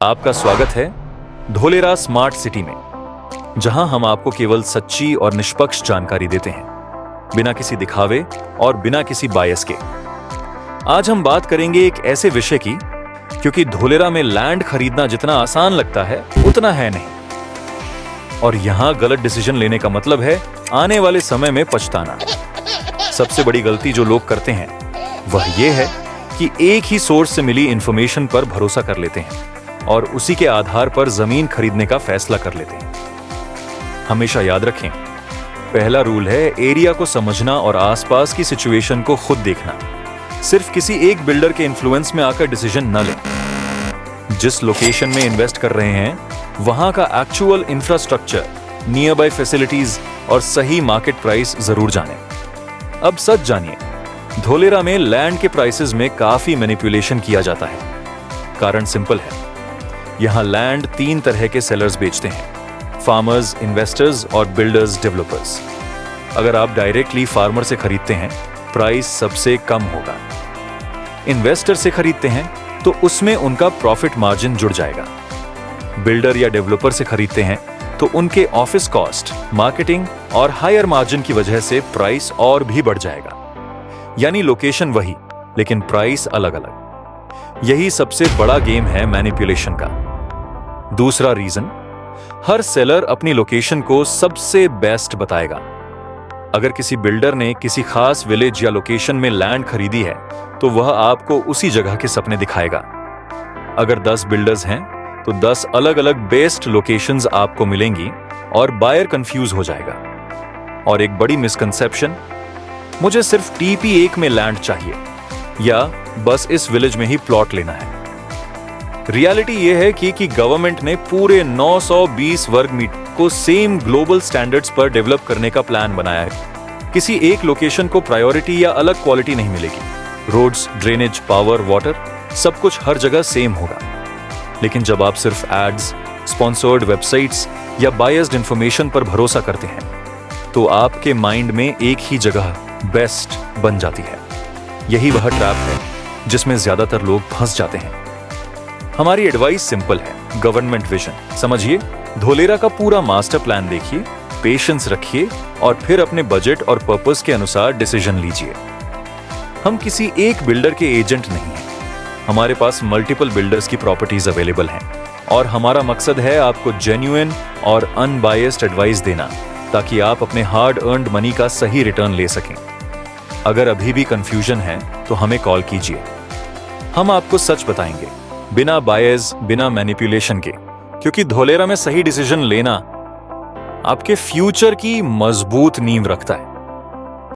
आपका स्वागत है धोलेरा स्मार्ट सिटी में, जहां हम आपको केवल सच्ची और निष्पक्ष जानकारी देते हैं, बिना किसी दिखावे और बिना किसी बायस के। आज हम बात करेंगे एक ऐसे विषय की, क्योंकि धोलेरा में लैंड खरीदना जितना आसान लगता है उतना है नहीं, और यहां गलत डिसीजन लेने का मतलब है आने वाले समय में पछताना। सबसे बड़ी गलती जो लोग करते हैं वह यह है कि एक ही सोर्स से मिली इंफॉर्मेशन पर भरोसा कर लेते हैं और उसी के आधार पर जमीन खरीदने का फैसला कर लेते हैं। हमेशा याद रखें, पहला रूल है एरिया को समझना और आसपास की सिचुएशन को खुद देखना। सिर्फ किसी एक बिल्डर के इन्फ्लुएंस में आकर डिसीजन न लें। जिस लोकेशन में इन्वेस्ट कर रहे हैं वहां का actual infrastructure, near by facilities और सही मार्केट प्राइस जरूर जानें। अब सच जानिए, धोलेरा में लैंड के प्राइसेस में काफी मैनिपुलेशन किया जाता है। कारण सिंपल है, यहां लैंड तीन तरह के सेलर्स बेचते हैं: फार्मर्स, इन्वेस्टर्स और बिल्डर्स, डेवलपर्स। अगर आप डायरेक्टली फार्मर से खरीदते हैं, प्राइस सबसे कम होगा। इन्वेस्टर से खरीदते हैं तो उसमें उनका प्रॉफिट मार्जिन जुड़ जाएगा। बिल्डर या डेवलपर से खरीदते हैं तो उनके ऑफिस कॉस्ट, मार्केटिंग और हायर मार्जिन की वजह से प्राइस और भी बढ़ जाएगा। यानी लोकेशन वही, लेकिन प्राइस अलग अलग। यही सबसे बड़ा गेम है मैनिपुलेशन का। दूसरा रीजन, हर सेलर अपनी लोकेशन को सबसे बेस्ट बताएगा। अगर किसी बिल्डर ने किसी खास विलेज या लोकेशन में लैंड खरीदी है तो वह आपको उसी जगह के सपने दिखाएगा। अगर 10 बिल्डर्स हैं तो 10 अलग अलग बेस्ट लोकेशंस आपको मिलेंगी और बायर कंफ्यूज हो जाएगा। और एक बड़ी मिसकंसेप्शन, मुझे सिर्फ TP1 में लैंड चाहिए या बस इस विलेज में ही प्लॉट लेना है। रियलिटी यह है कि गवर्नमेंट ने पूरे 920 वर्ग मीटर को सेम ग्लोबल स्टैंडर्ड्स पर डेवलप करने का प्लान बनाया है। किसी एक लोकेशन को प्रायोरिटी या अलग क्वालिटी नहीं मिलेगी। रोड्स, ड्रेनेज, पावर, वाटर, सब कुछ हर जगह सेम होगा। लेकिन जब आप सिर्फ एड्स, स्पॉन्सर्ड वेबसाइट्स या बायस्ड इंफॉर्मेशन पर भरोसा करते हैं तो आपके माइंड में एक ही जगह बेस्ट बन जाती है। यही वह ट्रैप है जिसमें ज्यादातर लोग फंस जाते हैं। हमारी एडवाइस सिंपल है, गवर्नमेंट विजन समझिए, धोलेरा का पूरा मास्टर प्लान देखिए, पेशेंस रखिए और फिर अपने बजट और पर्पस के अनुसार डिसीजन लीजिए। हम किसी एक बिल्डर के एजेंट नहीं हैं। हमारे पास मल्टीपल बिल्डर्स की प्रॉपर्टीज अवेलेबल हैं और हमारा मकसद है आपको जेन्युइन और अनबायस्ड एडवाइस देना, ताकि आप अपने हार्ड अर्न्ड मनी का सही रिटर्न ले सकें। अगर अभी भी कंफ्यूजन है तो हमें कॉल कीजिए। हम आपको सच बताएंगे, बिना बायस, बिना मैनिपुलेशन के, क्योंकि धोलेरा में सही डिसीजन लेना आपके फ्यूचर की मजबूत नींव रखता है।